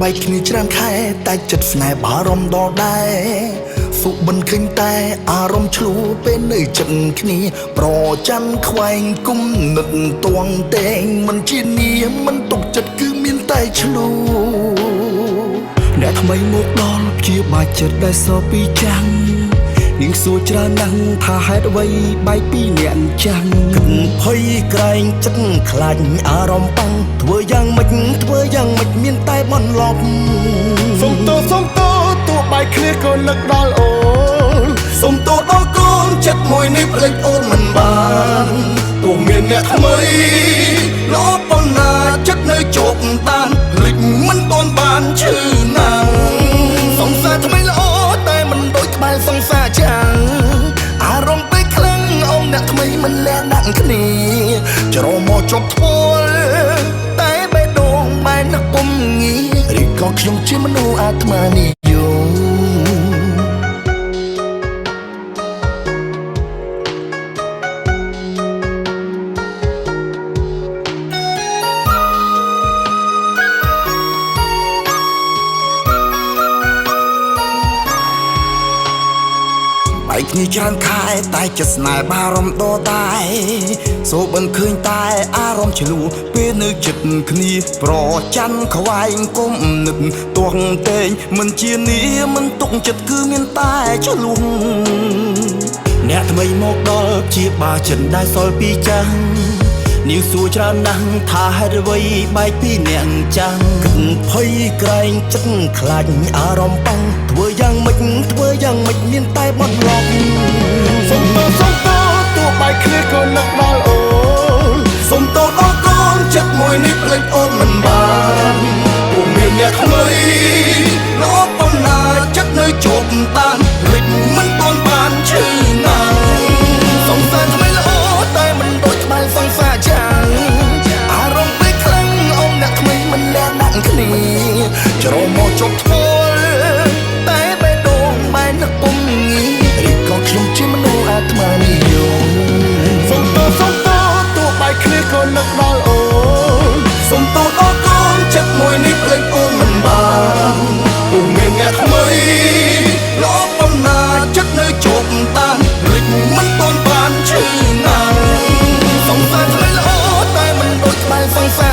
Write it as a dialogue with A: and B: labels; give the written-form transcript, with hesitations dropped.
A: បែកគ្នាច្រើនខែតែចិត្តស្នេហ៍បារម្ភដល់ដែរសុបិនឃើញតែអារម្មណ៍ឆ្លូពេលនៅចិត្តគ្នាប្រចាំខ្វែងគុំនិតតួងតែងមិនជានាមិនទុកចិត្តគឺមានតែឆ្លូអ្នកថ្មីមកដល់ជាបាច់ចិត្តដែលសពីចាំងនាងសួរច្រើនណាស់ថាហេតុអ្វីបែកពីអ្នកអញ្ចឹងគិតភ័យក្រែងចិត្តខ្លាចអារម្មណ៍បាំងធ្វើយ៉ាងម៉េចមានតែបន្លប់សុំទោទោះបែកគ្នាក៏នឹកដល់អូនសុំទោសដល់កូនចិត្តមួយនេះភ្លេចអូនមិនបានទោះមានអ្នកថ្មីល្អប៉ុណ្ណាចិត្តនៅជោគតានភ្លេចមិនទាន់បានឈឺណាស់សង្សារថ្មីល្អតែមិនដូចក្បែរសង្សារចាំងអារម្មណ៍ពេលខ្លាំងអូនអ្នកថ្មីមិនលះដាក់គ្នាច្រមកជប់ធ្ងល់តែបេះដូងបែរនឹកពុំងាឬក៏ខ្ញុំជាមនុស្សអាត្មានិយមបែកគ្នាច្រើនខែតែចិត្តស្នេហ៍បារម្ភដល់ដែរសូបិនឃើញតែអារម្មណ៍ឆ្លូពេលនៅចិត្តគ្នាប្រច័ណ្ឌខ្វែងគុំនឹកទាស់តែងមិនជានាមិនទុកចិត្តគឺមានតែឆ្លុះអ្នកថ្មីមកដល់ជាបាចិត្តដែលសល់ពីចាំងនាងសួរច្រើនណាស់ថាហេតុអ្វីបែកពីអ្នកអញ្ចឹងគិតភ័យក្រែងចិត្តខ្លាចអារម្មណ៍បាំងធ្វើយ៉ាងម៉េចមានតែបន្លប់សុំទោទោះបែកគ្នាក៏នឹកដល់អូនសុំទោសដល់កូនចិត្តមួយនេះភ្លេចអូនមិនបានពុំមានអ្នកថ្មីល្អប៉ុណ្ណាចិត្តនៅជោគតានភ្លេចមិនទាន់បានឈឺណាស់សង្សារថ្មីល្អតែមិនដូចក្បែរសង្សារចាំងអារម្មណ៍ពេលខ្លាំងអូនអ្នកថ្មីមិនលះដាក់គ្នាច្រមកជប់ធ្ងល់តែបេះដូងបែរនឹកពុំងាឬក៏ខ្ញុំជាមនុស្សអាត្មានិយមសុំទោទោះបែកគ្នាក៏នឹកដល់អូនសុំទោសដល់កូនចិត្តមួយនេះភ្លេចអូនមិនបានពុំមានអ្នកថ្មីល្អប៉ុណ្ណាចិត្តនៅជោគតានភ្លេចមិនទាន់បានឈឺណាស់សង្សារថ្មីល្អតែមិនដូចក្បែរសង្សារ